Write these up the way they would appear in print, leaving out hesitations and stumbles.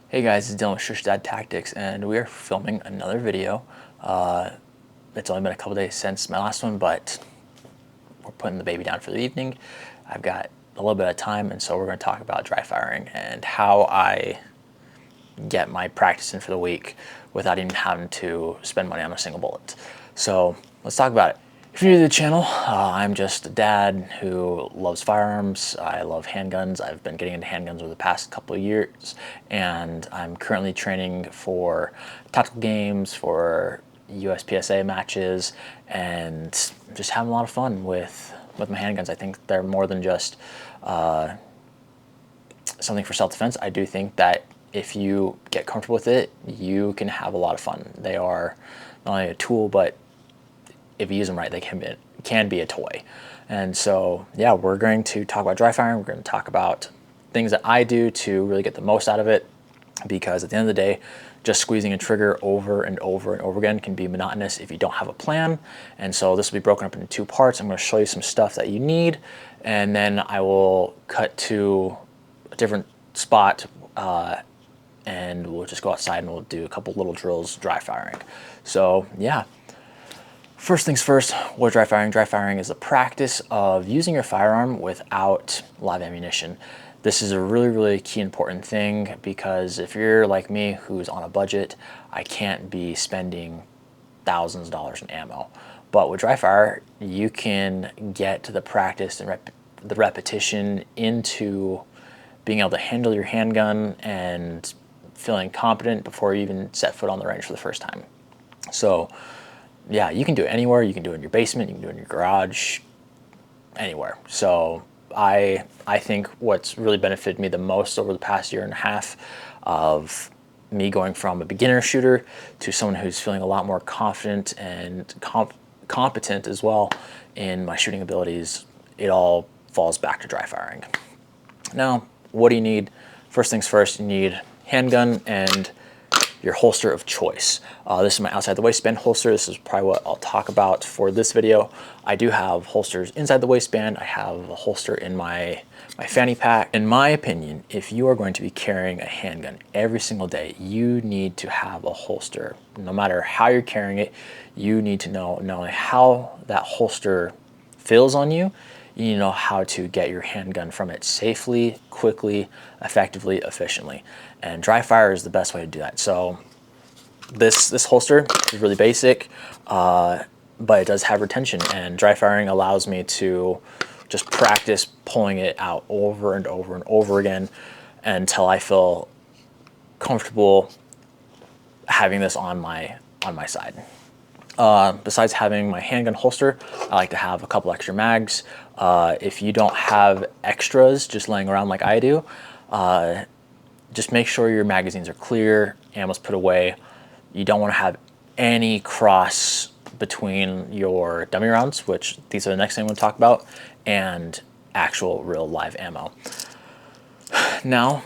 Hey guys, it's Dylan with Shush Dad Tactics, and we are filming another video. It's only been a couple days since my last one, but we're putting the baby down for the evening. I've got a little bit of time, and so we're going to talk about dry firing and how I get my practice in for the week without even having to spend money on a single bullet. So let's talk about it. If you're new to the channel, I'm just a dad who loves firearms. I love handguns. I've been getting into handguns over the past couple of years, and I'm currently training for tactical games, for USPSA matches, and just having a lot of fun with my handguns. I think they're more than just something for self-defense. I do think that if you get comfortable with it, you can have a lot of fun. They are not only a tool, but if you use them right, they can be a toy. And so, yeah, we're going to talk about dry firing. We're going to talk about things that I do to really get the most out of it, because at the end of the day, just squeezing a trigger over and over and over again can be monotonous if you don't have a plan. And so this will be broken up into two parts. I'm going to show you some stuff that you need, and then I will cut to a different spot and we'll just go outside and we'll do a couple little drills dry firing. So yeah. First things first, what is dry firing? Dry firing is the practice of using your firearm without live ammunition. This is a really, really key important thing, because if you're like me who's on a budget, I can't be spending thousands of dollars in ammo. But with dry fire, you can get the practice and the repetition into being able to handle your handgun and feeling competent before you even set foot on the range for the first time. So yeah, you can do it anywhere. You can do it in your basement, you can do it in your garage, anywhere. So I think what's really benefited me the most over the past year and a half of me going from a beginner shooter to someone who's feeling a lot more confident and competent as well in my shooting abilities, it all falls back to dry firing. Now, what do you need? First things first, you need handgun and your holster of choice. This is my outside the waistband holster. This is probably what I'll talk about for this video. I do have holsters inside the waistband. I have a holster in my fanny pack. In my opinion, if you are going to be carrying a handgun every single day, you need to have a holster. No matter how you're carrying it, you need to know not only how that holster feels on you, you need to know how to get your handgun from it safely, quickly, effectively, efficiently. And dry fire is the best way to do that. So this holster is really basic, but it does have retention, and dry firing allows me to just practice pulling it out over and over and over again until I feel comfortable having this on my side. Besides having my handgun holster, I like to have a couple extra mags. If you don't have extras just laying around like I do, just make sure your magazines are clear, ammo's put away. You don't want to have any cross between your dummy rounds, which these are the next thing I'm going to talk about, and actual real live ammo. Now,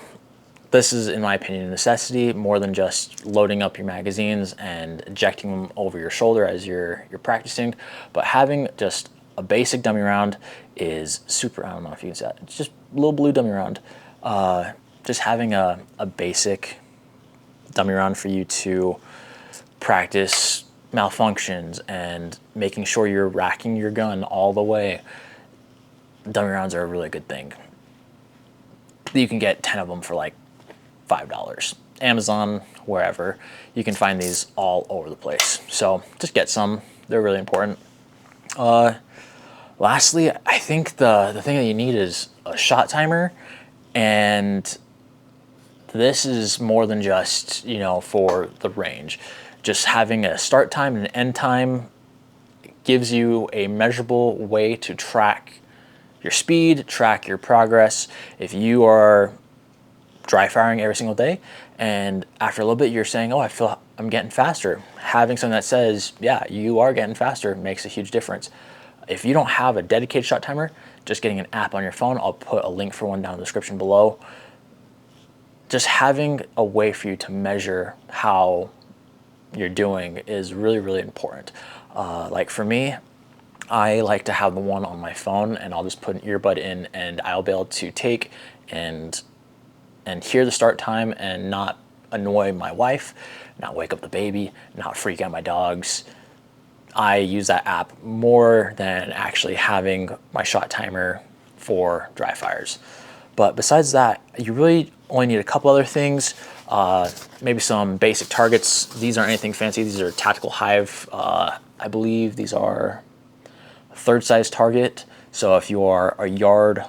this is, in my opinion, a necessity more than just loading up your magazines and ejecting them over your shoulder as you're practicing, but having just a basic dummy round is super. I don't know if you can see that. It's just a little blue dummy round. Just having a basic dummy round for you to practice malfunctions and making sure you're racking your gun all the way. Dummy rounds are a really good thing. You can get 10 of them for like $5. Amazon, wherever. You can find these all over the place. So just get some. They're really important. Lastly, I think the thing that you need is a shot timer, and this is more than just, you know, for the range. Just having a start time and an end time gives you a measurable way to track your speed, track your progress. If you are dry firing every single day, and after a little bit you're saying, oh, I feel I'm getting faster, having something that says, yeah, you are getting faster, makes a huge difference. If you don't have a dedicated shot timer, just getting an app on your phone, I'll put a link for one down in the description below. Just having a way for you to measure how you're doing is really, really important. Like for me, I like to have the one on my phone, and I'll just put an earbud in, and I'll be able to take and hear the start time and not annoy my wife, not wake up the baby, not freak out my dogs. I use that app more than actually having my shot timer for dry fires. But besides that, you really only need a couple other things. Maybe some basic targets. These aren't anything fancy. These are Tactical Hive. I believe these are a third size target. So if you are a yard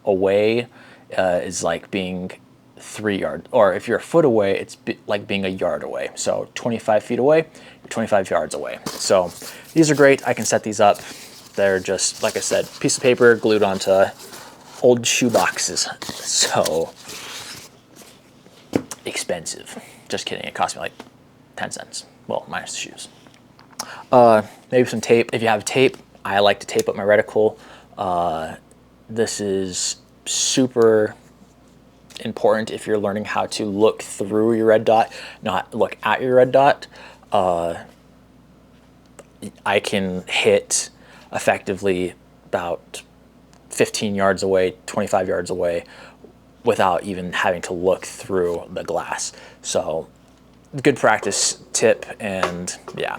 away, is like being 3 yards, or if you're a foot away, it's like being a yard away. So 25 feet away, you're 25 yards away. So these are great. I can set these up. They're just, like I said, piece of paper glued onto old shoe boxes. So expensive. Just kidding. It cost me like 10 cents. Well, minus the shoes. Maybe some tape. If you have tape, I like to tape up my reticle. This is super important if you're learning how to look through your red dot, not look at your red dot. I can hit effectively about 15 yards away, 25 yards away without even having to look through the glass. So good practice tip, and yeah.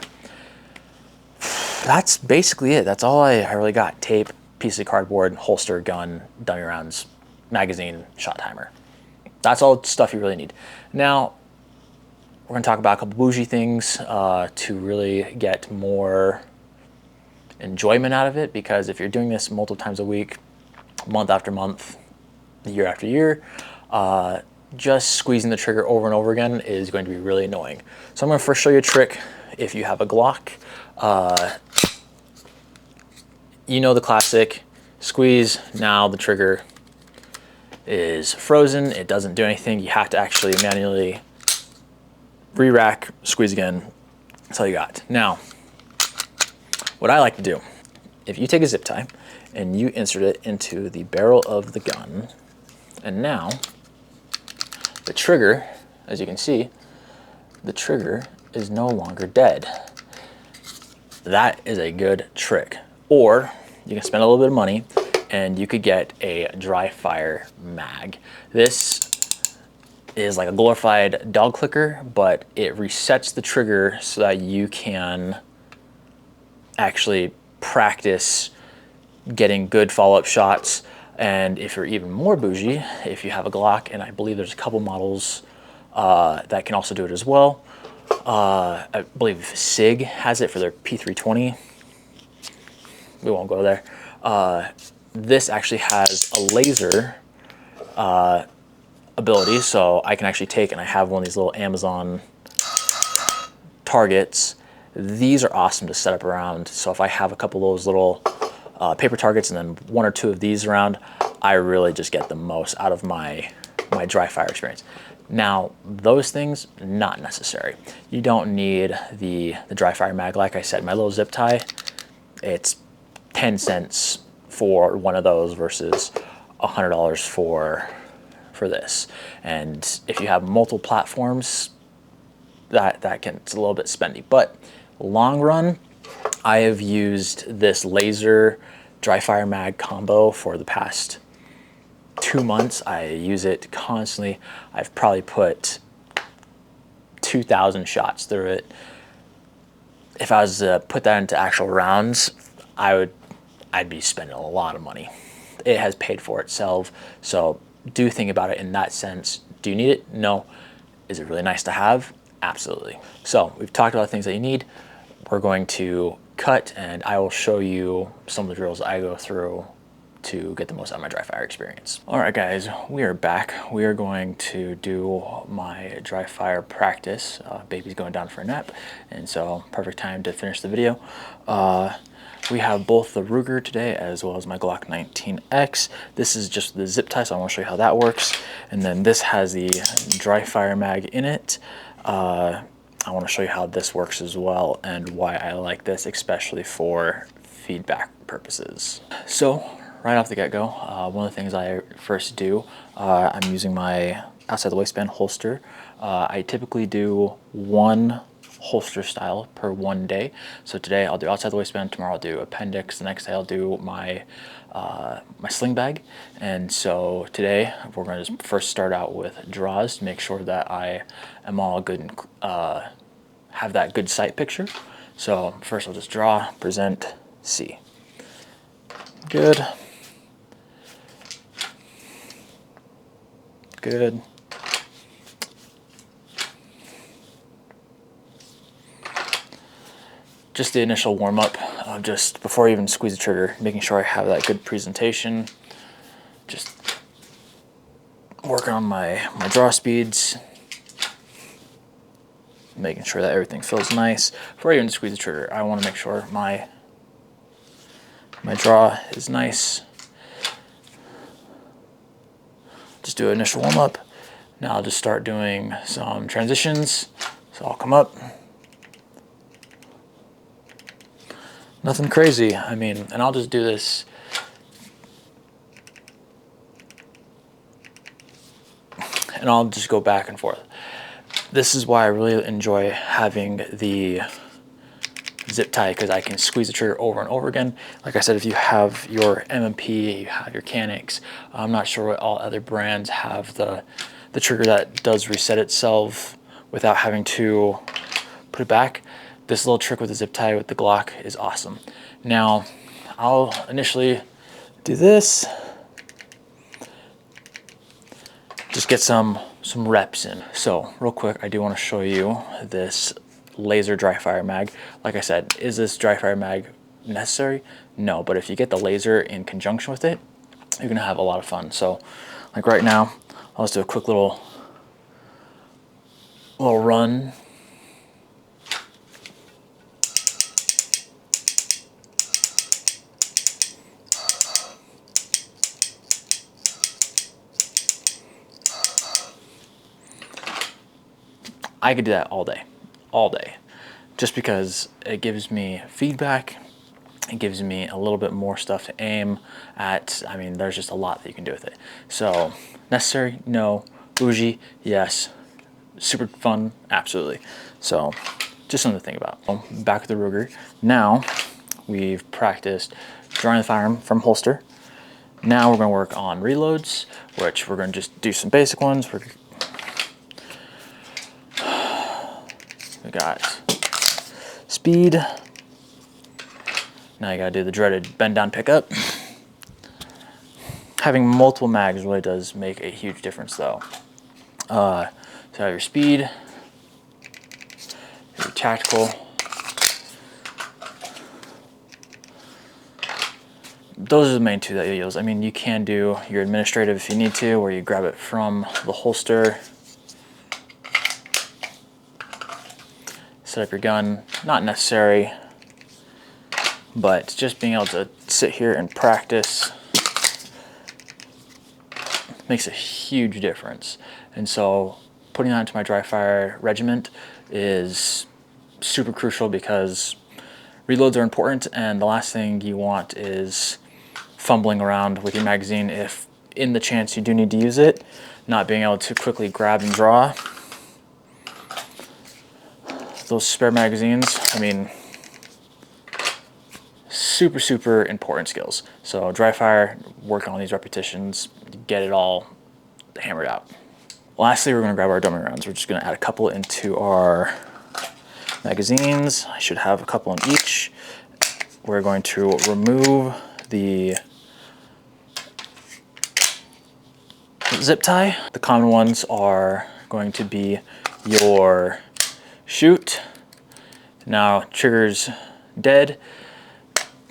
That's basically it. That's all I really got. Tape, piece of cardboard, holster, gun, dummy rounds, magazine, shot timer. That's all stuff you really need. Now, we're going to talk about a couple bougie things to really get more enjoyment out of it, because if you're doing this multiple times a week, month after month, year after year, just squeezing the trigger over and over again is going to be really annoying. So I'm going to first show you a trick. If you have a Glock, you know the classic, squeeze, now the trigger is frozen, it doesn't do anything. You have to actually manually re-rack, squeeze again. That's all you got. Now, what I like to do, if you take a zip tie and you insert it into the barrel of the gun, and now the trigger, as you can see, the trigger is no longer dead. That is a good trick. Or you can spend a little bit of money and you could get a dry fire mag. This is like a glorified dog clicker, but it resets the trigger so that you can actually practice getting good follow-up shots. And if you're even more bougie, if you have a Glock, and I believe there's a couple models that can also do it as well. I believe SIG has it for their P320. We won't go there. This actually has a laser ability, so I can actually take, and I have one of these little Amazon targets. These are awesome to set up around. So if I have a couple of those little paper targets and then 1 or 2 of these around, I really just get the most out of my dry fire experience. Now, those things, not necessary. You don't need the dry fire mag. Like I said, my little zip tie, it's 10 cents for one of those versus $100 for this. And if you have multiple platforms, that it's a little bit spendy. But long run, I have used this laser dry fire mag combo for the past 2 months. I use it constantly. I've probably put 2,000 shots through it. If I was to put that into actual rounds, I'd be spending a lot of money. It has paid for itself. So do think about it in that sense. Do you need it? No. Is it really nice to have? Absolutely. So we've talked about things that you need. We're going to cut, and I will show you some of the drills I go through to get the most out of my dry fire experience. All right, guys, we are back. We are going to do my dry fire practice. Baby's going down for a nap, and so perfect time to finish the video. We have both the Ruger today as well as my Glock 19X. This is just the zip tie, so I want to show you how that works. And then this has the dry fire mag in it. I want to show you how this works as well and why I like this, especially for feedback purposes. So right off the get-go, one of the things I first do, I'm using my outside the waistband holster. I typically do one holster style per one day. So today I'll do outside the waistband, tomorrow I'll do appendix, the next day I'll do my my sling bag. And so today we're going to first start out with draws to make sure that I am all good and have that good sight picture. So first I'll just draw, present, see. Good. Good. Just the initial warm-up of just before I even squeeze the trigger, making sure I have that good presentation. Just working on my draw speeds, making sure that everything feels nice. Before I even squeeze the trigger, I want to make sure my draw is nice. Just do an initial warm-up. Now I'll just start doing some transitions. So I'll come up. Nothing crazy. I mean, and I'll just do this and I'll just go back and forth. This is why I really enjoy having the zip tie, because I can squeeze the trigger over and over again. Like I said, if you have your MMP, you have your Canix, I'm not sure what all other brands have the trigger that does reset itself without having to put it back. This little trick with the zip tie with the Glock is awesome. Now, I'll initially do this. Just get some reps in. So real quick, I do want to show you this laser dry fire mag. Like I said, is this dry fire mag necessary? No, but if you get the laser in conjunction with it, you're gonna have a lot of fun. So like right now, I'll just do a quick little run. I could do that all day, just because it gives me feedback. It gives me a little bit more stuff to aim at. I mean, there's just a lot that you can do with it. So necessary? No. Bougie? Yes. Super fun? Absolutely. So just something to think about. Back with the Ruger. Now we've practiced drawing the firearm from holster. Now we're going to work on reloads, which we're going to just do some basic ones. We got speed. Now you gotta do the dreaded bend down pickup. Having multiple mags really does make a huge difference though. So you have your speed, your tactical. Those are the main two that you use. I mean, you can do your administrative if you need to, where you grab it from the holster. Set up your gun, not necessary, but just being able to sit here and practice makes a huge difference. And so putting that into my dry fire regiment is super crucial, because reloads are important, and the last thing you want is fumbling around with your magazine if in the chance you do need to use it, not being able to quickly grab and draw. Those spare magazines, I mean, super important skills. So dry fire, work on these repetitions, get it all hammered out. Lastly, we're going to grab our dummy rounds. We're just going to add a couple into our magazines. I should have a couple in each. We're going to remove the zip tie. The common ones are going to be your shoot. Now trigger's dead.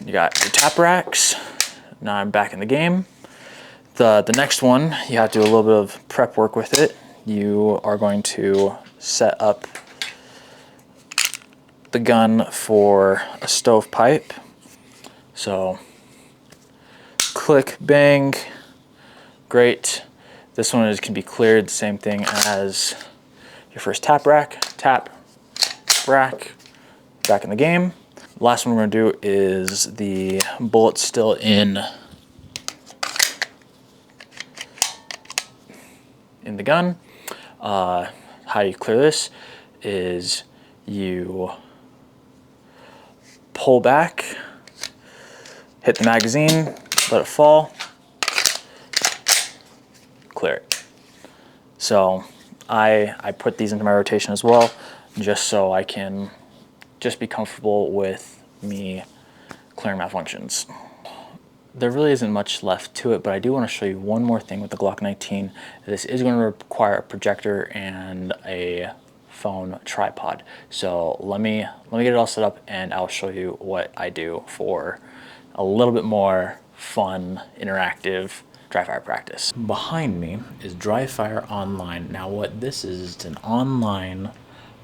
You got your tap racks. Now I'm back in the game. The next one, you have to do a little bit of prep work with it. You are going to set up the gun for a stovepipe. So click, bang, great. This one can be cleared, the same thing as your first tap rack, tap, rack, back in the game. The last one we're going to do is the bullet still in the gun. How you clear this is you pull back, hit the magazine, let it fall, clear it. So I put these into my rotation as well, just so I can just be comfortable with me clearing malfunctions. There really isn't much left to it, but I do want to show you one more thing with the Glock 19. This is going to require a projector and a phone tripod. So let me get it all set up, and I'll show you what I do for a little bit more fun, interactive dry fire practice. Behind me is Dry Fire Online. Now what this is, it's an online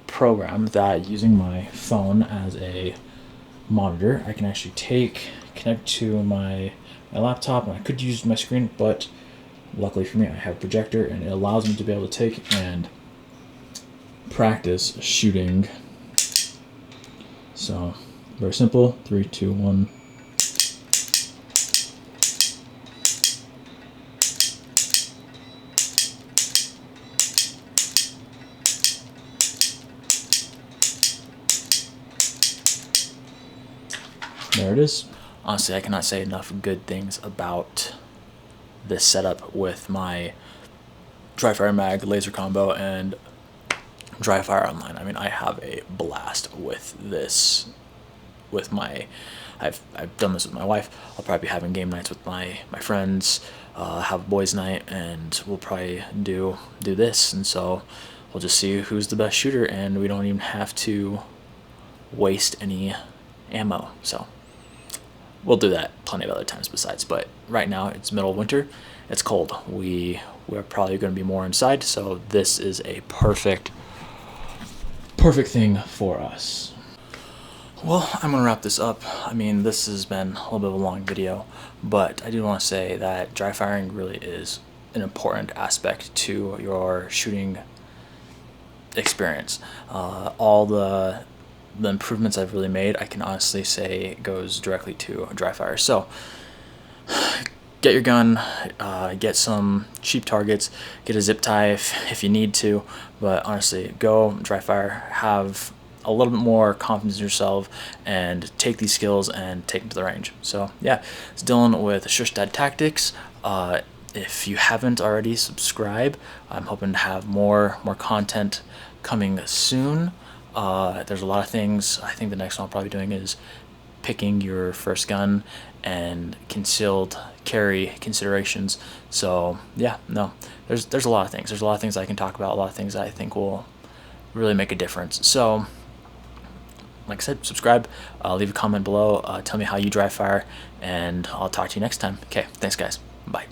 program that, using my phone as a monitor, I can actually connect to my laptop, and I could use my screen, but luckily for me I have a projector, and it allows me to be able to take and practice shooting. So very simple, 3, 2, 1. There it is. Honestly, I cannot say enough good things about this setup with my dry fire mag, laser combo, and Dry Fire Online. I mean, I have a blast with this. I've done this with my wife. I'll probably be having game nights with my friends, have a boys' night, and we'll probably do this. And so we'll just see who's the best shooter, and we don't even have to waste any ammo. So we'll do that plenty of other times besides, but right now it's middle of winter, it's cold. We're probably going to be more inside, so this is a perfect thing for us. Well, I'm going to wrap this up. I mean, this has been a little bit of a long video, but I do want to say that dry firing really is an important aspect to your shooting experience. All the improvements I've really made, I can honestly say, goes directly to dry fire. So get your gun, get some cheap targets, get a zip tie if you need to, but honestly, go dry fire, have a little bit more confidence in yourself, and take these skills and take them to the range. So yeah, it's Dylan with Shush-Dad Tactics. If you haven't already, subscribe. I'm hoping to have more content coming soon. There's a lot of things. I think the next one I'll probably be doing is picking your first gun and concealed carry considerations. So yeah, no, there's a lot of things. There's a lot of things I can talk about, a lot of things I think will really make a difference. So like I said, subscribe, leave a comment below, tell me how you dry fire, and I'll talk to you next time. Okay, thanks guys, bye.